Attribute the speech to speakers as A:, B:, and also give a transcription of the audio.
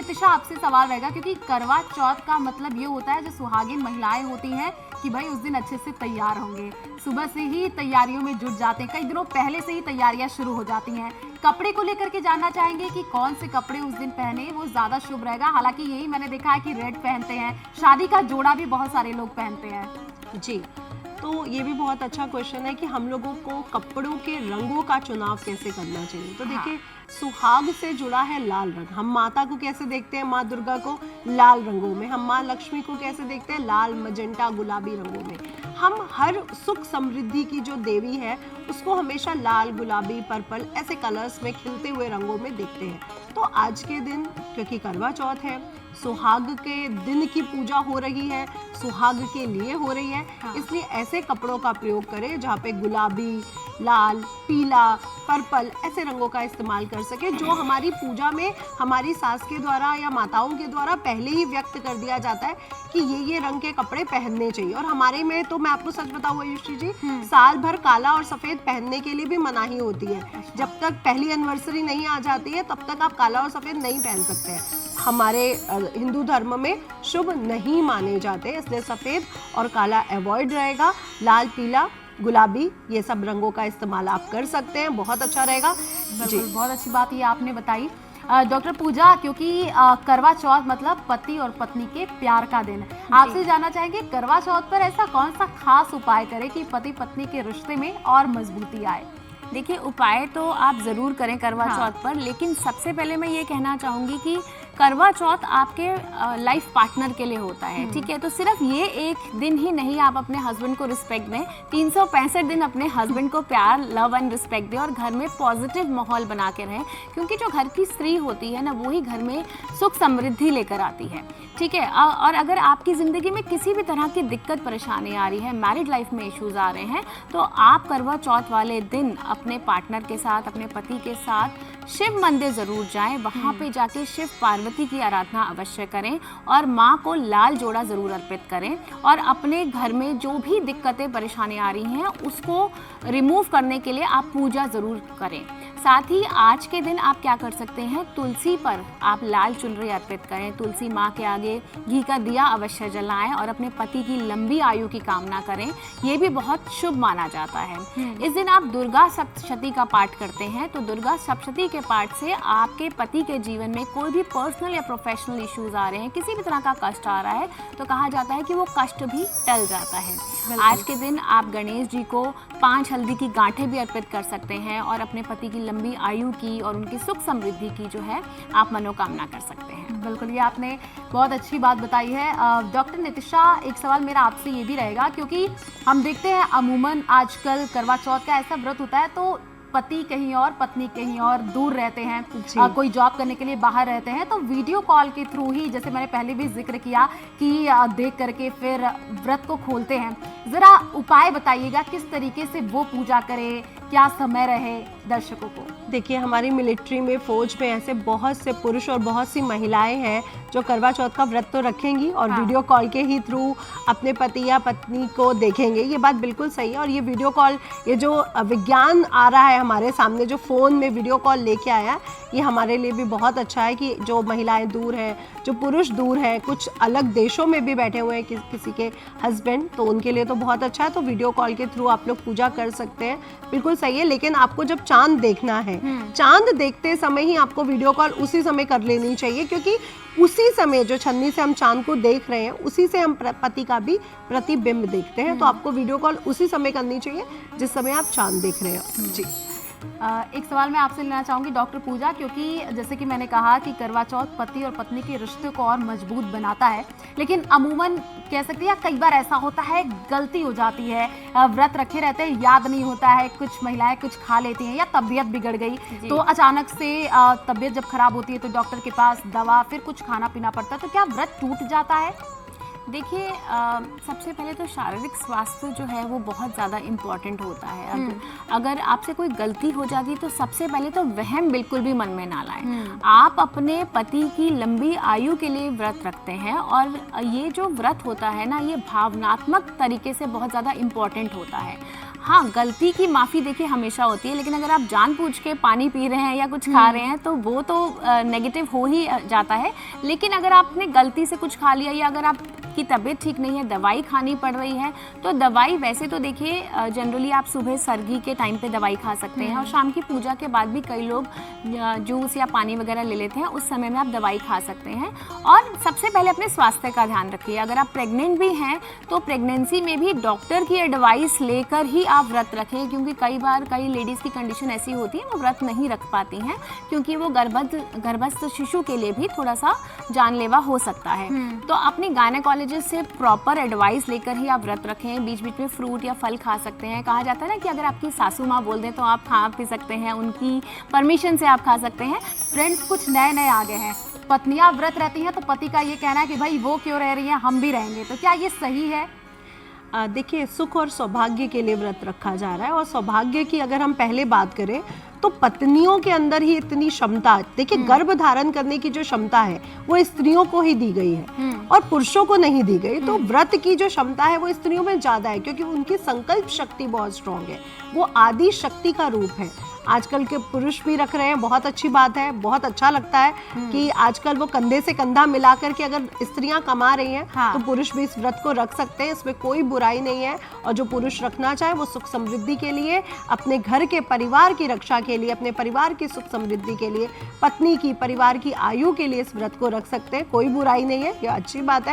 A: नितिशा आपसे सवाल रहेगा, क्योंकि करवा चौथ का मतलब ये होता है जो सुहागिन महिलाएं होती हैं कि भाई उस दिन अच्छे से तैयार होंगे, सुबह से ही तैयारियों में जुट जाते हैं, कई दिनों पहले से ही तैयारियां शुरू हो जाती हैं। कपड़े को लेकर के जानना चाहेंगे कि कौन से कपड़े उस दिन पहने वो ज्यादा शुभ रहेगा। हालांकि यही मैंने देखा है कि रेड पहनते हैं, शादी का जोड़ा भी बहुत सारे लोग पहनते हैं।
B: जी, तो ये भी बहुत अच्छा क्वेश्चन है कि हम लोगों को कपड़ों के रंगों का चुनाव कैसे करना चाहिए। तो देखिए, सुहाग से जुड़ा है लाल रंग। हम माता को कैसे देखते हैं, माँ दुर्गा को लाल रंगों में। हम माँ लक्ष्मी को कैसे देखते हैं, लाल, मजेंटा, गुलाबी रंगों में। हम हर सुख समृद्धि की जो देवी है उसको हमेशा लाल, गुलाबी, पर्पल ऐसे कलर्स में खिलते हुए रंगों में देखते हैं। तो आज के दिन, क्योंकि करवा चौथ है, सुहाग के दिन की पूजा हो रही है, सुहाग के लिए हो रही है, इसलिए ऐसे कपड़ों का प्रयोग करें जहाँ पे गुलाबी, लाल, पीला, पर्पल ऐसे रंगों का इस्तेमाल कर सके, जो हमारी पूजा में हमारी सास के द्वारा या माताओं के द्वारा पहले ही व्यक्त कर दिया जाता है कि ये रंग के कपड़े पहनने चाहिए। और हमारे में तो मैं आपको सच बताऊं आयुषी जी, साल भर काला और सफेद पहनने के लिए भी मनाही होती है। जब तक पहली एनिवर्सरी नहीं आ जाती है तब तक आप काला और सफेद नहीं पहन सकते हैं। हमारे हिंदू धर्म में शुभ नहीं माने जाते, इसलिए सफेद और काला अवॉइड रहेगा। लाल, पीला, गुलाबी ये सब रंगों का इस्तेमाल आप कर सकते हैं, बहुत अच्छा रहेगा।
A: जी, बहुत अच्छी बात ये आपने बताई। डॉक्टर पूजा, क्योंकि करवा चौथ मतलब पति और पत्नी के प्यार का दिन है, आपसे जानना चाहेंगे करवा चौथ पर ऐसा कौन सा खास उपाय करें कि पति पत्नी के रिश्ते में और मजबूती आए।
C: देखिए, उपाय तो आप ज़रूर करें करवा चौथ पर, लेकिन सबसे पहले मैं ये कहना चाहूँगी कि करवा चौथ आपके लाइफ पार्टनर के लिए होता है, ठीक है। तो सिर्फ ये एक दिन ही नहीं आप अपने हस्बैंड को रिस्पेक्ट दें, 365 दिन अपने हस्बैंड को प्यार, लव एंड रिस्पेक्ट दें और घर में पॉजिटिव माहौल बना के रहें, क्योंकि जो घर की स्त्री होती है ना, वही घर में सुख समृद्धि लेकर आती है, ठीक है। और अगर आपकी ज़िंदगी में किसी भी तरह की दिक्कत परेशानी आ रही है, मैरिड लाइफ में इश्यूज़ आ रहे हैं, तो आप करवा चौथ वाले दिन अपने पार्टनर के साथ, अपने पति के साथ शिव मंदिर ज़रूर जाएं, वहाँ पे जाके शिव पार्वती की आराधना अवश्य करें और माँ को लाल जोड़ा ज़रूर अर्पित करें। और अपने घर में जो भी दिक्कतें परेशानी आ रही हैं उसको रिमूव करने के लिए आप पूजा ज़रूर करें। साथ ही आज के दिन आप क्या कर सकते हैं, तुलसी पर आप लाल चुनरी अर्पित करें, तुलसी माँ के आगे घी का दिया अवश्य जलाएं और अपने पति की लंबी आयु की कामना करें, ये भी बहुत शुभ माना जाता है। इस दिन आप दुर्गा सप्तशती का पाठ करते हैं, तो दुर्गा सप्तशती के पाठ से आपके पति के जीवन में कोई भी पर्सनल या प्रोफेशनल इश्यूज आ रहे हैं, किसी भी तरह का कष्ट आ रहा है, तो कहा जाता है कि वो कष्ट भी टल जाता है। आज के दिन आप गणेश जी को 5 हल्दी की गांठें भी अर्पित कर सकते हैं और अपने पति की लंबी आयु की और उनकी सुख समृद्धि की जो है आप मनोकामना कर सकते हैं।
A: बिल्कुल, ये आपने बहुत अच्छी बात बताई है। डॉक्टर नितिशा, एक सवाल मेरा आपसे ये भी रहेगा, क्योंकि हम देखते हैं अमूमन आजकल करवा चौथ का ऐसा व्रत होता है तो पति कहीं और पत्नी कहीं और दूर रहते हैं, कोई जॉब करने के लिए बाहर रहते हैं, तो वीडियो कॉल के थ्रू ही, जैसे मैंने पहले भी जिक्र किया कि देख करके फिर व्रत को खोलते हैं। ज़रा उपाय बताइएगा किस तरीके से वो पूजा करें, क्या समय रहे दर्शकों को।
B: देखिए, हमारी मिलिट्री में, फौज में ऐसे बहुत से पुरुष और बहुत सी महिलाएं हैं जो करवा चौथ का व्रत तो रखेंगी और वीडियो कॉल के ही थ्रू अपने पति या पत्नी को देखेंगे। ये बात बिल्कुल सही है। और ये वीडियो कॉल, ये जो विज्ञान आ रहा है हमारे सामने, जो फ़ोन में वीडियो कॉल लेके आया, ये हमारे लिए भी बहुत अच्छा है कि जो महिलाएं दूर हैं, जो पुरुष दूर हैं, कुछ अलग देशों में भी बैठे हुए हैं किसी के हस्बैंड, तो उनके लिए तो बहुत अच्छा है। तो वीडियो कॉल के थ्रू आप लोग पूजा कर सकते हैं, बिल्कुल सही है। लेकिन आपको जब चांद देखना है, चांद देखते समय ही आपको वीडियो कॉल उसी समय कर लेनी चाहिए, क्योंकि उसी समय जो छन्नी से हम चांद को देख रहे हैं, उसी से हम पति का भी प्रतिबिंब देखते हैं। तो आपको वीडियो कॉल उसी समय करनी चाहिए जिस समय आप चांद देख रहे हैं। जी,
A: एक सवाल मैं आपसे लेना चाहूँगी डॉक्टर पूजा, क्योंकि जैसे कि मैंने कहा कि करवा चौथ पति और पत्नी के रिश्ते को और मजबूत बनाता है, लेकिन अमूमन कह सकते हैं कई बार ऐसा होता है गलती हो जाती है, व्रत रखे रहते हैं, याद नहीं होता है, कुछ महिलाएं कुछ खा लेती हैं या तबीयत बिगड़ गई, तो अचानक से तबीयत जब खराब होती है तो डॉक्टर के पास दवा, फिर कुछ खाना पीना पड़ता है, तो क्या व्रत टूट जाता है।
C: देखिए, सबसे पहले तो शारीरिक स्वास्थ्य जो है वो बहुत ज़्यादा इम्पॉर्टेंट होता है। अगर आपसे कोई गलती हो जाती तो सबसे पहले तो वहम बिल्कुल भी मन में ना लाएं। आप अपने पति की लंबी आयु के लिए व्रत रखते हैं और ये जो व्रत होता है ना, ये भावनात्मक तरीके से बहुत ज़्यादा इम्पॉर्टेंट होता है। हाँ, गलती की माफ़ी देखिए हमेशा होती है, लेकिन अगर आप जानबूझ के पानी पी रहे हैं या कुछ खा रहे हैं तो वो तो नेगेटिव हो ही जाता है। लेकिन अगर आपने गलती से कुछ खा लिया या अगर आपकी तबीयत ठीक नहीं है, दवाई खानी पड़ रही है, तो दवाई वैसे तो देखिए जनरली आप सुबह सर्दी के टाइम पे दवाई खा सकते हैं और शाम की पूजा के बाद भी कई लोग जूस या पानी वगैरह ले लेते हैं, उस समय में आप दवाई खा सकते हैं। और सबसे पहले अपने स्वास्थ्य का ध्यान रखिए। अगर आप प्रेग्नेंट भी हैं तो प्रेगनेंसी में भी डॉक्टर की एडवाइस लेकर ही आप व्रत रखें, क्योंकि कई बार कई लेडीज़ की कंडीशन ऐसी होती है वो व्रत नहीं रख पाती हैं, क्योंकि वो गर्भस्थ शिशु के लिए भी थोड़ा सा जानलेवा हो सकता है। तो अपनी गायनेकोलॉजिस्ट से प्रॉपर एडवाइस लेकर ही आप व्रत रखें। बीच बीच में फ्रूट या फल खा सकते हैं। कहा जाता है ना कि अगर आपकी सासू माँ बोल दें तो आप खा पी सकते हैं, उनकी परमिशन से आप खा सकते हैं।
A: फ्रेंड्स, कुछ नए नए आ गए हैं। पत्नियां व्रत रहती हैं तो पति का ये कहना है कि भाई वो क्यों रह रही हैं, हम भी रहेंगे, तो क्या ये सही है?
B: देखिए, सुख और सौभाग्य के लिए व्रत रखा जा रहा है, और सौभाग्य की अगर हम पहले बात करें तो पत्नियों के अंदर ही इतनी क्षमता, देखिए गर्भ धारण करने की जो क्षमता है वो स्त्रियों को ही दी गई है और पुरुषों को नहीं दी गई। तो व्रत की जो क्षमता है वो स्त्रियों में ज्यादा है, क्योंकि उनकी संकल्प शक्ति बहुत स्ट्रांग है, वो आदि शक्ति का रूप है। आजकल के पुरुष भी रख रहे हैं, बहुत अच्छी बात है, बहुत अच्छा लगता है कि आजकल वो कंधे से कंधा मिला करके अगर स्त्रियां कमा रही हैं तो पुरुष भी इस व्रत को रख सकते हैं, इसमें कोई बुराई नहीं है। और जो पुरुष रखना चाहे वो सुख समृद्धि के लिए, अपने घर के परिवार की रक्षा के लिए, अपने परिवार की सुख समृद्धि के लिए, पत्नी की परिवार की आयु के लिए इस व्रत को रख सकते हैं, कोई बुराई नहीं है, ये अच्छी बात है।